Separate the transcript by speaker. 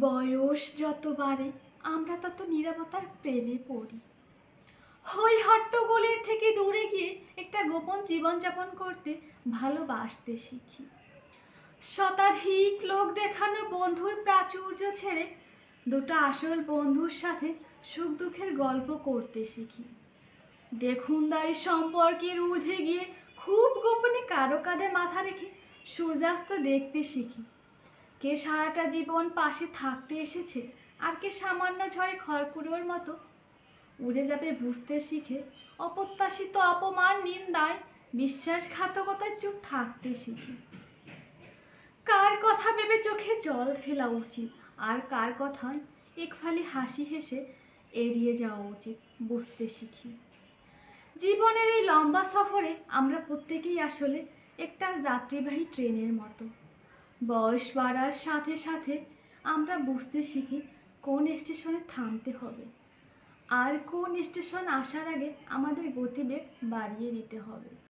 Speaker 1: বয়স যত বাড়ে আমরা তত নীরবতার প্রেমে পড়ি। হই হট্টগোলের থেকে দূরে গিয়ে একটা গোপন জীবনযাপন করতে ভালোবাসতে শিখি। শতাধিক লোক দেখানো বন্ধুর প্রাচুর্য ছেড়ে দুটো আসল বন্ধুর সাথে সুখ দুঃখের গল্প করতে শিখি। দেখুনদারি সম্পর্কের ঊর্ধ্বে গিয়ে খুব গোপনে কারো কাঁধে মাথা রেখে সূর্যাস্ত দেখতে শিখি। কে সারাটা জীবন পাশে থাকতে এসেছে আর কে সামান্য ঝড়ে খড়কুড়োর মতো উড়ে যাবে বুঝতে শিখে অপ্রত্যাশিত অপমান নিন্দায় বিশ্বাসঘাতকতায় চুপ থাকতে শিখি। কার কথা ভেবে চোখে জল ফেলা উচিত আর কার কথায় একফালি হাসি হেসে এড়িয়ে যাওয়া উচিত বুঝতে শিখি। জীবনের এই লম্বা সফরে আমরা প্রত্যেকেই আসলে একটা যাত্রীবাহী ট্রেনের মতো। বয়স বাড়ার সাথে সাথে আমরা বুঝতে শিখি কোন স্টেশনে থামতে হবে আর কোন স্টেশন আসার আগে আমাদের গতিবেগ বাড়িয়ে দিতে হবে।